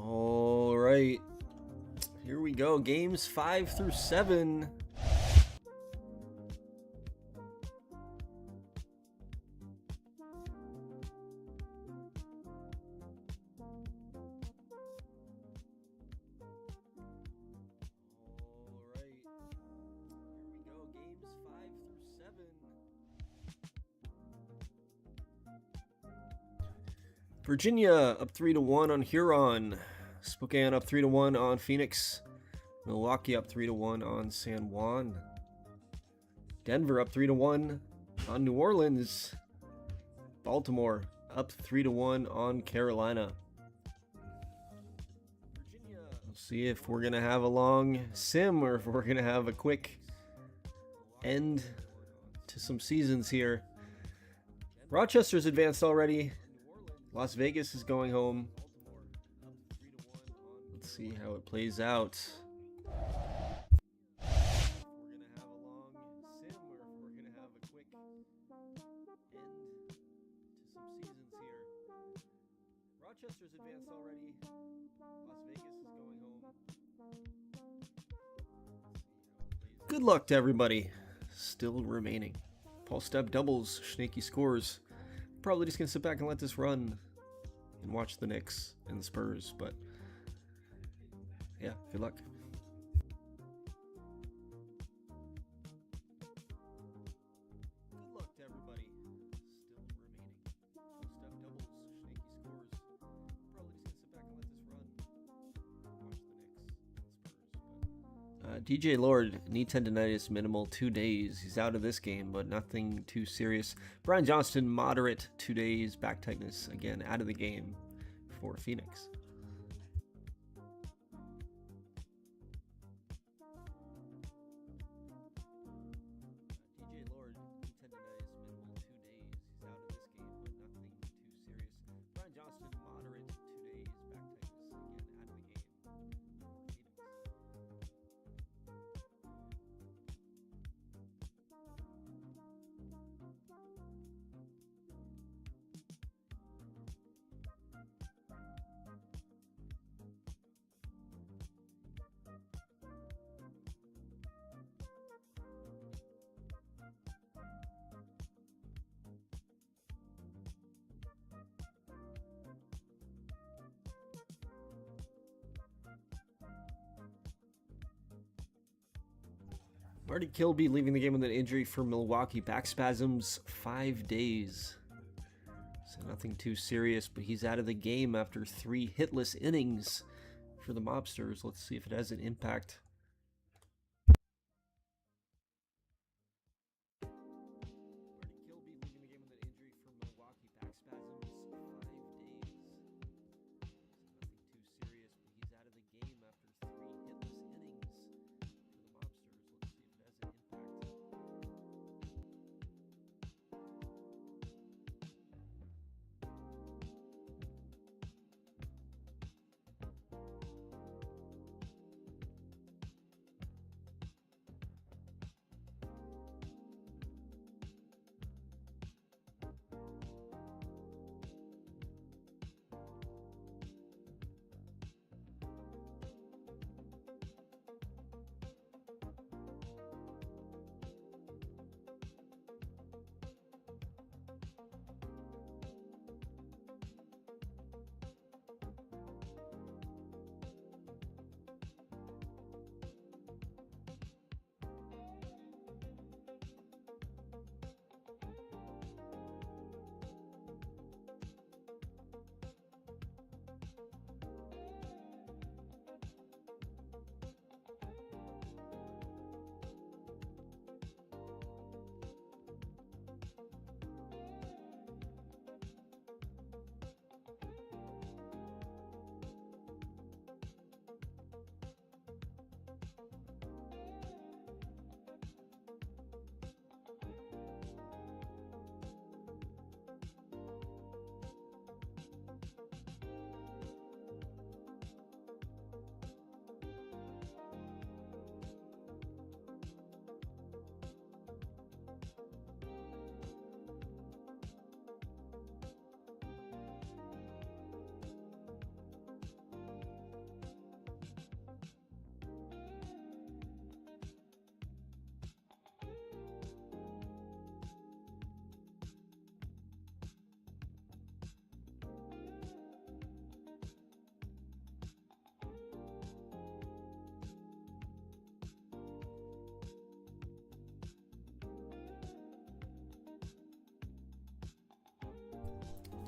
All right, here we go. Games 5 through 7. Virginia up 3-1 on Huron. Spokane up 3-1 on Phoenix. Milwaukee up 3-1 on San Juan. Denver up 3-1 on New Orleans. Baltimore up 3-1 on Carolina. We'll see if we're going to have a long sim or if we're going to have a quick end to some seasons here. Rochester's advanced already. Las Vegas is going home. Let's see how it plays out. We're going to have a long sim or if we're going to have a quick end to some seasons here. Rochester's advanced already. Las Vegas is going home. Good luck to everybody still remaining. Paul Step doubles, Schneeky scores. Probably just going to sit back and let this run and watch the Knicks and the Spurs, but yeah, good luck. Good luck to everybody still remaining. Paul Step doubles, Schneeky scores. Probably just going to sit back and let this run and watch the Knicks and the Spurs. DJ Lord, knee tendonitis, minimal 2 days. He's out of this game, but nothing too serious. Brian Johnston, moderate 2 days. Back tightness, again, out of the game for Phoenix. DJ Lord, Marty Kilby leaving the game with an injury for Milwaukee. Back spasms, 5 days. So nothing too serious, but he's out of the game after 3 hitless innings for the Mobsters. Let's see if it has an impact.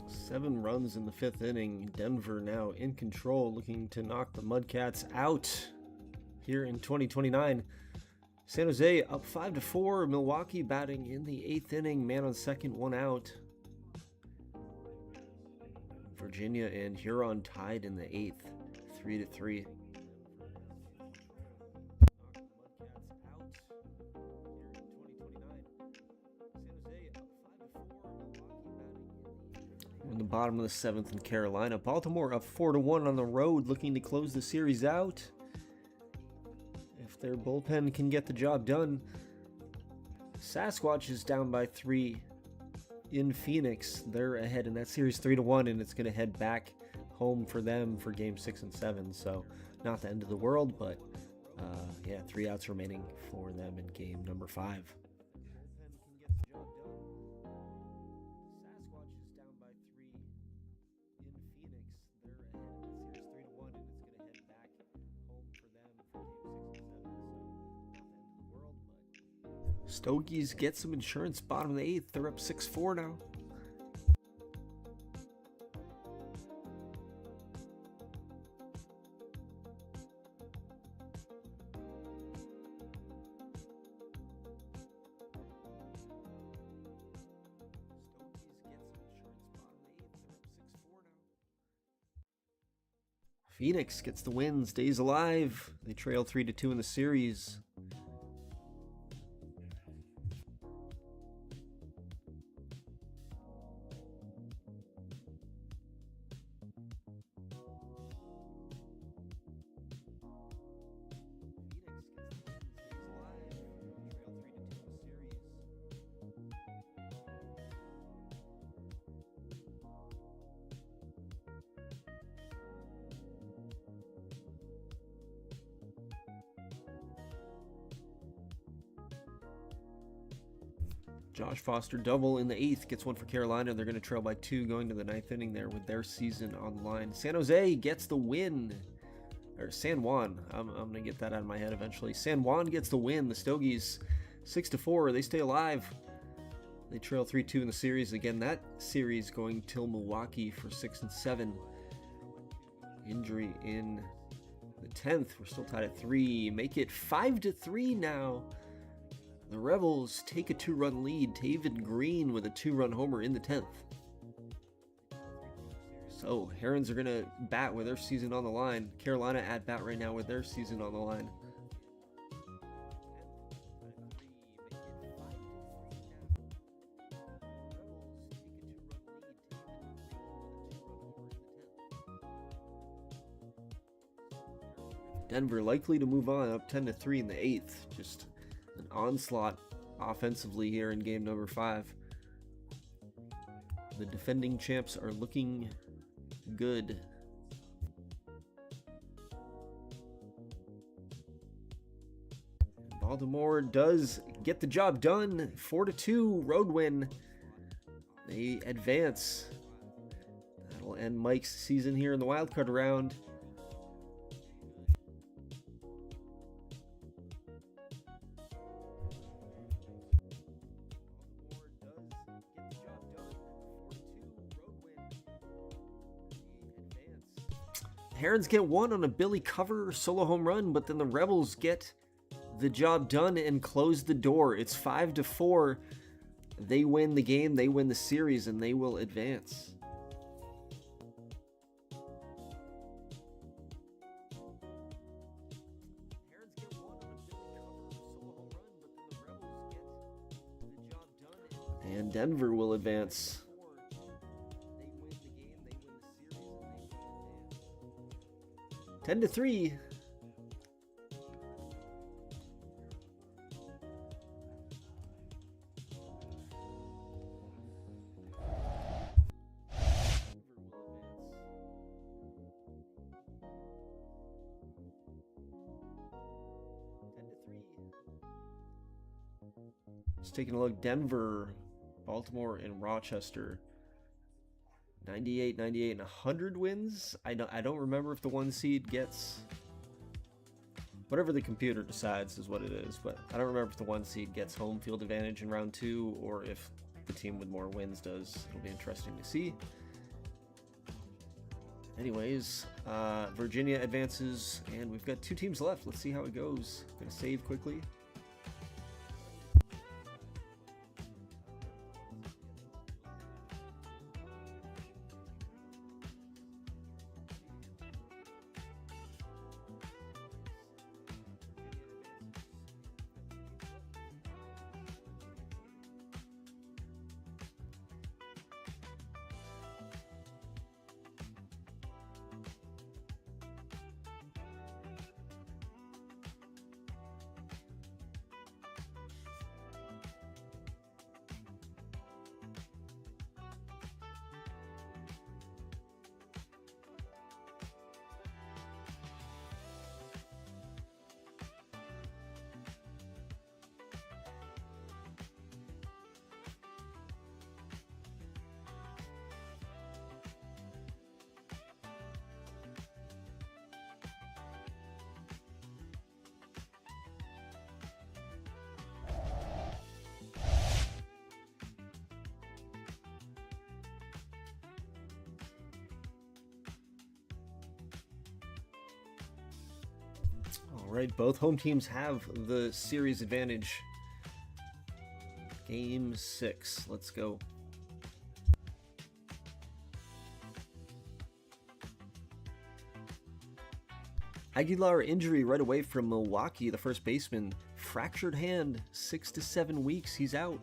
Seven runs in the 5th inning. Denver now in control, looking to knock the Mudcats out here in 2029. San Jose up 5-4. Milwaukee batting in the 8th inning. Man on second, 1 out. Virginia and Huron tied in the 8th, 3-3. In the bottom of the 7th in Carolina. Baltimore up 4-1 on the road, looking to close the series out. If their bullpen can get the job done. Sasquatch is down by 3 in Phoenix. They're ahead in that series 3-1, and it's going to head back home for them for game 6 and 7. So not the end of the world, but yeah, 3 outs remaining for them in game number 5. Stogies get some insurance, bottom of the 8th. They're up 6-4 now. Phoenix gets the win, stays alive. They trail 3-2 in the series. Josh Foster double in the 8th, gets one for Carolina. They're going to trail by 2 going to the 9th inning there with their season on the line. San Jose gets the win. or San Juan. I'm going to get that out of my head eventually. San Juan gets the win. The Stogies 6-4. They stay alive. They trail 3-2 in the series. Again, that series going till Milwaukee for 6 and 7. Injury in the 10th. We're still tied at 3. Make it 5-3 now. The Rebels take a 2-run lead. Taven Green with a 2-run homer in the 10th. So, Herons are going to bat with their season on the line. Carolina at bat right now with their season on the line. Denver likely to move on, up 10-3 in the 8th. Just an onslaught offensively here in game number 5. The defending champs are looking good. Baltimore does get the job done. 4-2 road win. They advance. That'll end Mike's season here in the wildcard round. Herons get one on a Billy Cover solo home run, but then the Rebels get the job done and close the door. It's 5-4. They win the game, they win the series, and they will advance. Herons get one on a Billy Cover solo home run, but then the Rebels get the job done. And Denver will advance. 10-3. Just taking a look, Denver, Baltimore, and Rochester. 98, 98, and 100 wins. I don't remember if the 1 seed gets whatever the computer decides is what it is, but I don't remember if the 1 seed gets home field advantage in round 2 or if the team with more wins does. It'll be interesting to see. Anyways, Virginia advances, and we've got 2 teams left. Let's see how it goes. Gonna save quickly. All right, both home teams have the series advantage. Game 6, let's go. Aguilar injury right away from Milwaukee, the first baseman. Fractured hand, 6 to 7 weeks, he's out.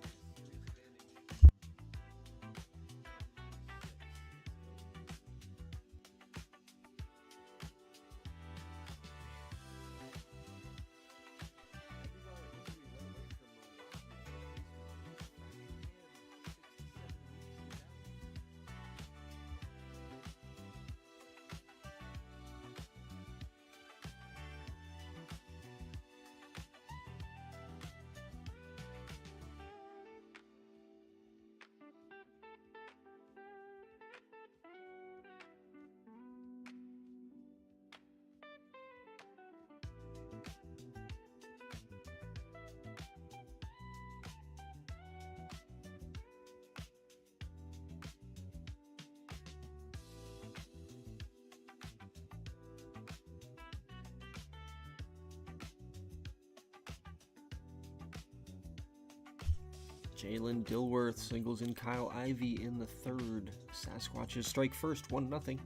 Jalen Dilworth singles in Kyle Ivey in the third. Sasquatches strike first, 1-0.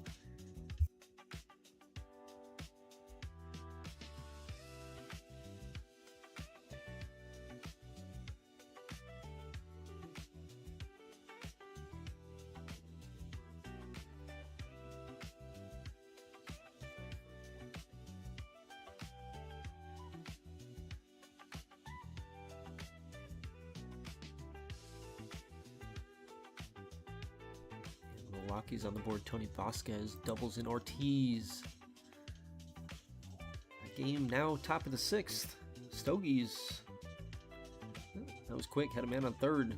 Milwaukee's on the board. Tony Vasquez doubles in Ortiz. That game now top of the sixth. Stogies. That was quick. Had a man on third.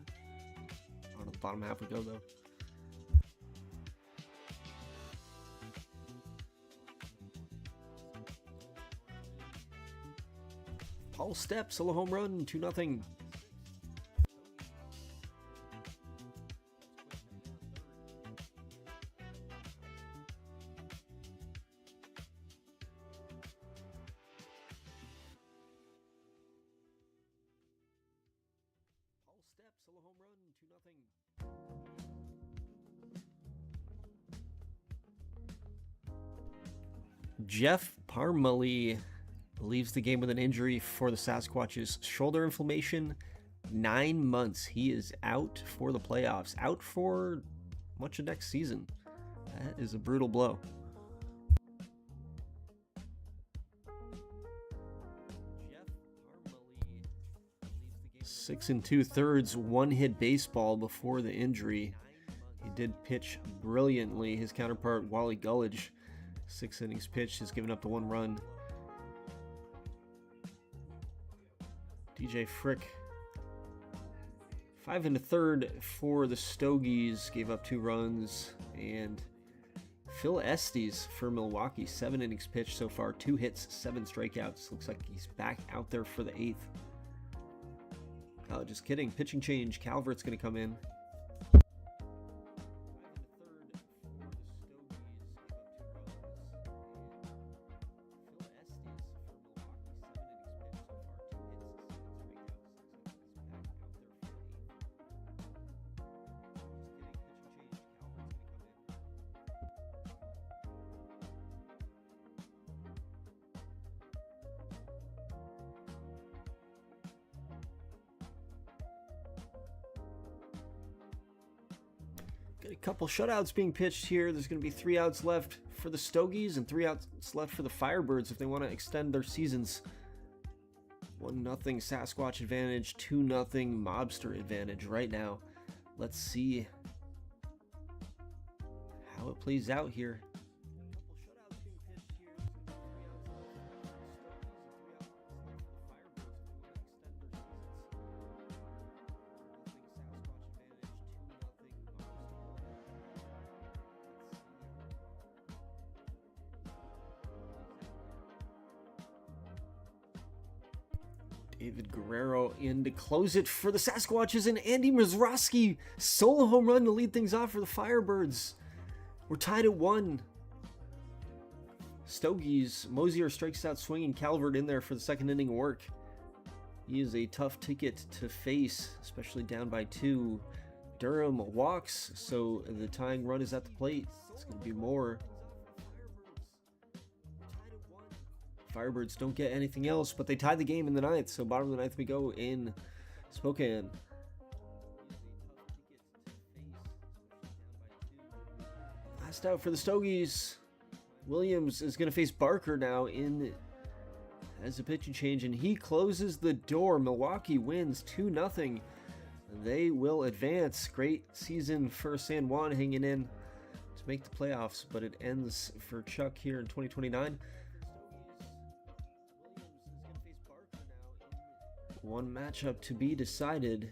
On the bottom half we go though. Paul Stepp, solo home run, 2-0. Solo home run, 2-0. Jeff Parmalee leaves the game with an injury for the Sasquatches. Shoulder inflammation, 9 months. He is out for the playoffs, out for much of next season. That is a brutal blow. 6 2/3, one-hit baseball before the injury. He did pitch brilliantly. His counterpart, Wally Gullidge, 6 innings pitched, has given up the 1 run. DJ Frick, 5 1/3 for the Stogies, gave up 2 runs. And Phil Estes for Milwaukee, 7 innings pitched so far, 2 hits, 7 strikeouts. Looks like he's back out there for the 8th. Oh, just kidding. Pitching change. Calvert's going to come in. Got a couple shutouts being pitched here. There's going to be 3 outs left for the Stogies and 3 outs left for the Firebirds if they want to extend their seasons. 1-0 Sasquatch advantage, 2-0 Mobster advantage right now. Let's see how it plays out here. David Guerrero in to close it for the Sasquatches, and Andy Mrazowski solo home run to lead things off for the Firebirds. We're tied at 1. Stogies, Mosier strikes out swinging, Calvert in there for the 2nd inning work. He is a tough ticket to face, especially down by 2. Durham walks, so the tying run is at the plate. It's going to be more. Firebirds don't get anything else, but they tie the game in the 9th, so bottom of the 9th we go in Spokane. Last out for the Stogies. Williams is going to face Barker now in as a pitching change, and he closes the door. Milwaukee wins 2-0. They will advance. Great season for San Juan hanging in to make the playoffs, but it ends for Chuck here in 2029. One matchup to be decided.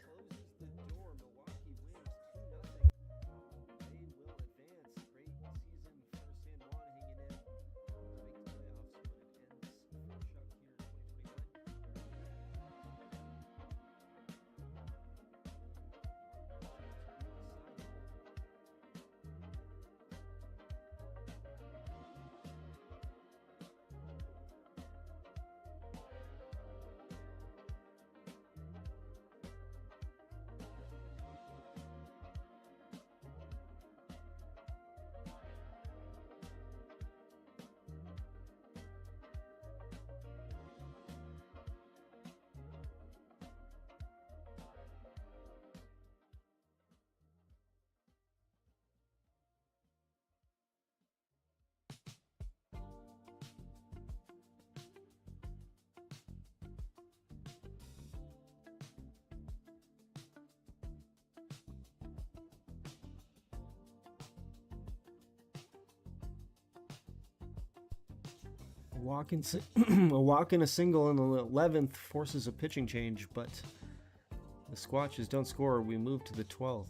A walk and a single in the 11th forces a pitching change, but the Squatches don't score. We move to the 12th.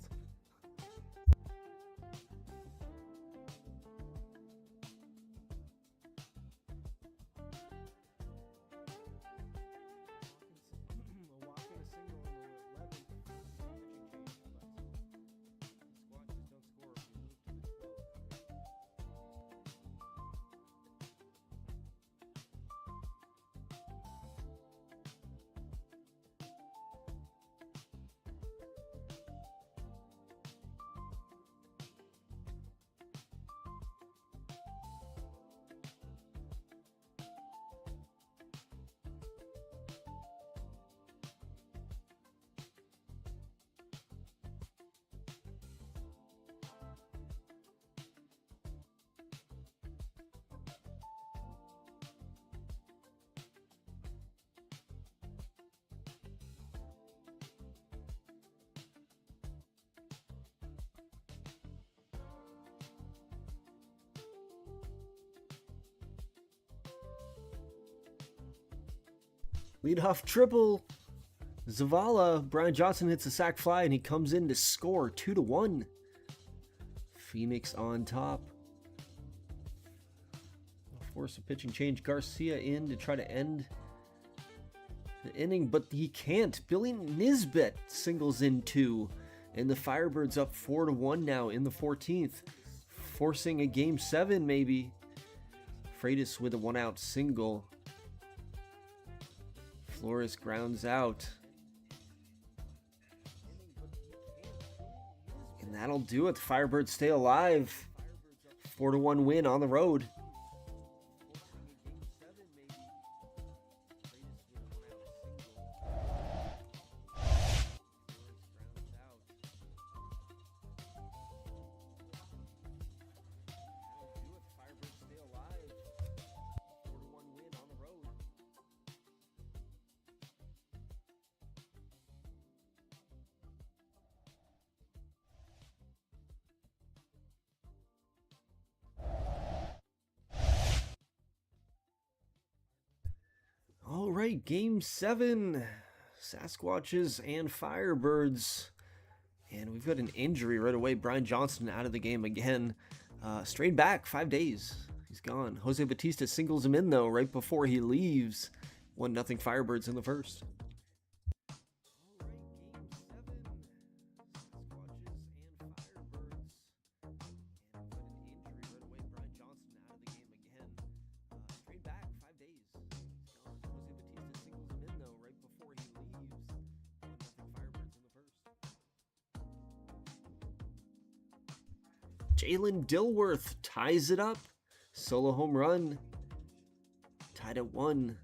Leadoff triple. Zavala. Brian Johnson hits a sac fly and he comes in to score 2-1. Phoenix on top. Force a pitching change. Garcia in to try to end the inning, but he can't. Billy Nisbet singles in 2. And the Firebirds up 4-1 now in the 14th. Forcing a game 7 maybe. Freitas with a 1-out single. Flores grounds out. And that'll do it. The Firebirds stay alive. 4-1 win on the road. All right, game 7, Sasquatches and Firebirds. And we've got an injury right away. Brian Johnson out of the game again. Strayed back 5 days. He's gone. Jose Batista singles him in, though, right before he leaves. 1-0 Firebirds in the first. Jalen Dilworth ties it up. Solo home run. Tied at 1.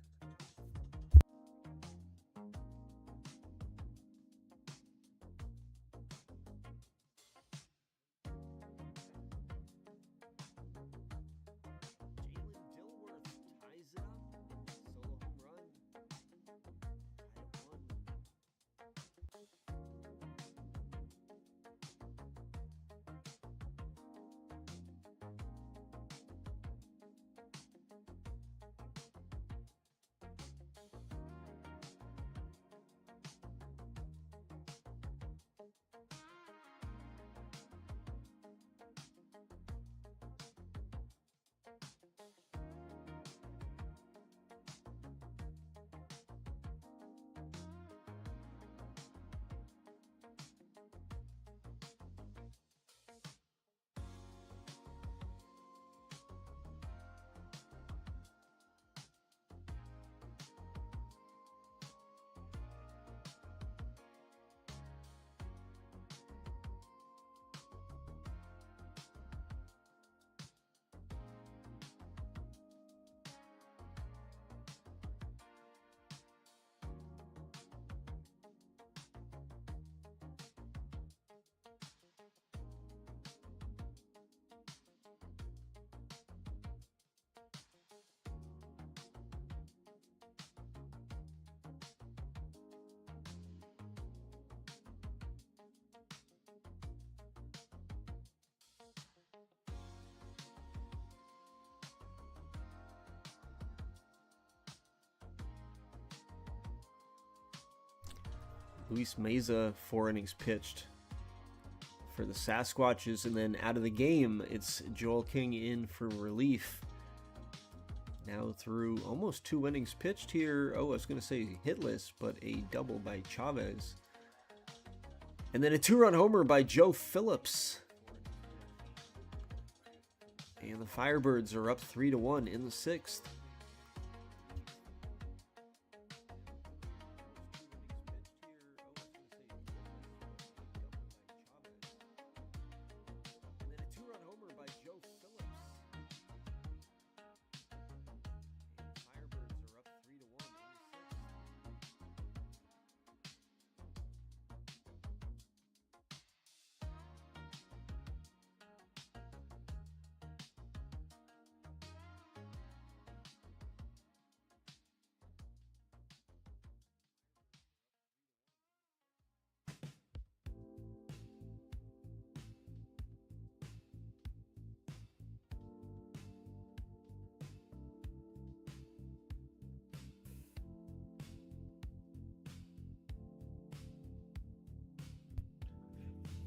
Luis Meza, 4 innings pitched for the Sasquatches, and then out of the game, it's Joel King in for relief. Now through almost 2 innings pitched here. Oh, I was going to say hitless, but a double by Chavez. And then a 2-run homer by Joe Phillips. And the Firebirds are up 3-1 in the 6th.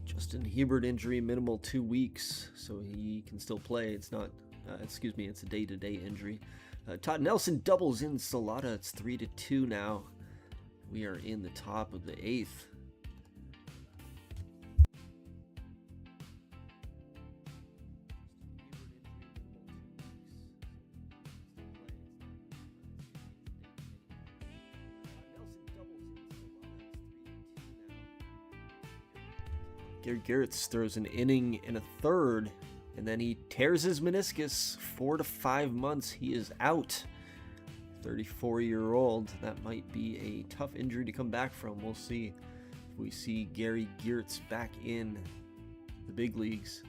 Justin Hebert injury, minimal 2 weeks, so he can still play. It's not, it's a day-to-day injury. Todd Nelson doubles in Salata. It's 3-2 now. We are in the top of the 8th. Gary Garretts throws an inning and a third, and then he tears his meniscus. 4 to 5 months, he is out. 34-year-old. That might be a tough injury to come back from. We'll see if we see Gary Garretts back in the big leagues.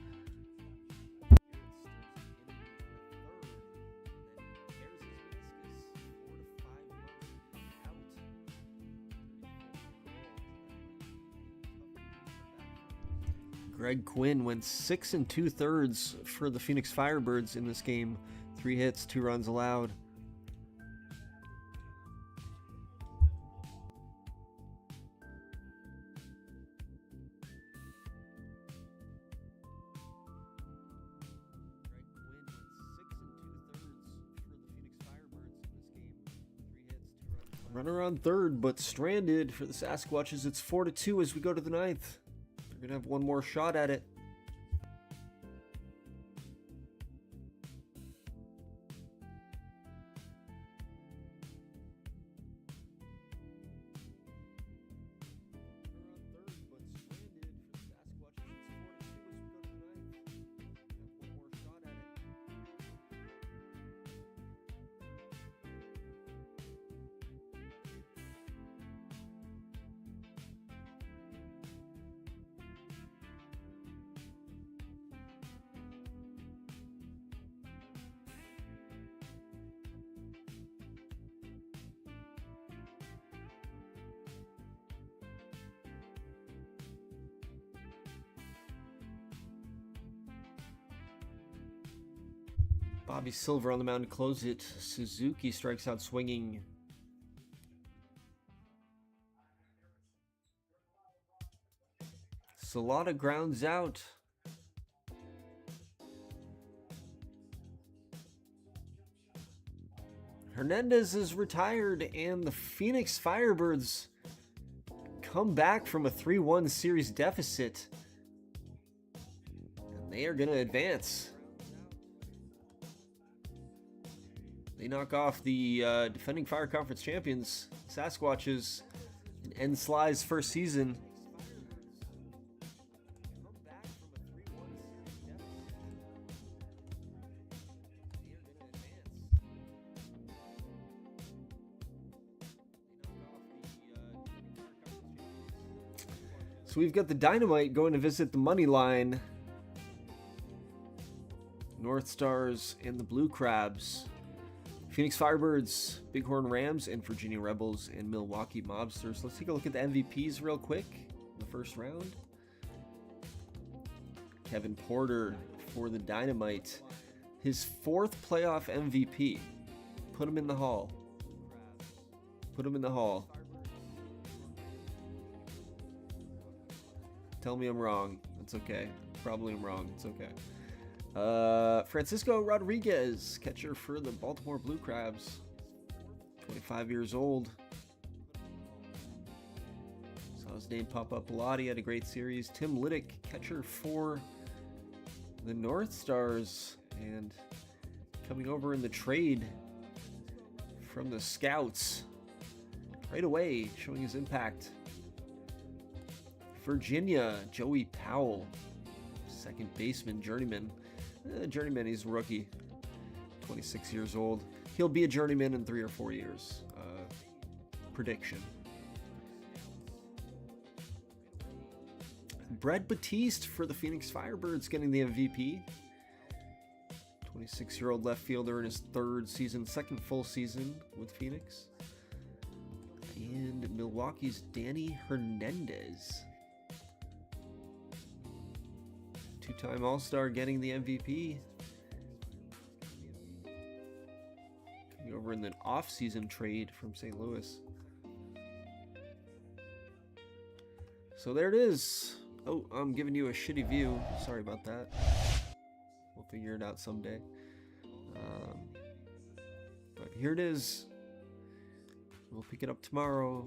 Greg Quinn went 6 2/3 for the Phoenix Firebirds in this game. 3 hits, 2 runs allowed. Runner on third, but stranded for the Sasquatches. It's 4-2 as we go to the 9th. We're going to have one more shot at it. Bobby Silver on the mound to close it. Suzuki strikes out swinging. Salata grounds out. Hernandez is retired, and the Phoenix Firebirds come back from a 3-1 series deficit. And they are going to advance. They knock off the defending Fire Conference champions, Sasquatches, and end Sly's first season. So we've got the Dynamite going to visit the money line. North Stars and the Blue Crabs. Phoenix Firebirds, Bighorn Rams, and Virginia Rebels and Milwaukee Mobsters. Let's take a look at the MVPs real quick in the first round. Kevin Porter for the Dynamite. His 4th playoff MVP. Put him in the hall. Put him in the hall. Tell me I'm wrong. It's okay. Probably I'm wrong. It's okay. Francisco Rodriguez, catcher for the Baltimore Blue Crabs. 25 years old. Saw his name pop up a lot. He had a great series. Tim Liddick, catcher for the North Stars. And coming over in the trade from the Scouts. Right away, showing his impact. Virginia, Joey Powell, second baseman, journeyman. Journeyman, he's a rookie, 26 years old. He'll be a journeyman in 3 or 4 years. Prediction. Brett Batiste for the Phoenix Firebirds getting the MVP. 26-year-old left fielder in his second full season with Phoenix. And Milwaukee's Danny Hernandez. Two-time All-Star getting the MVP. Coming over in the off-season trade from St. Louis. So there it is. Oh, I'm giving you a shitty view. Sorry about that. We'll figure it out someday. But here it is. We'll pick it up tomorrow.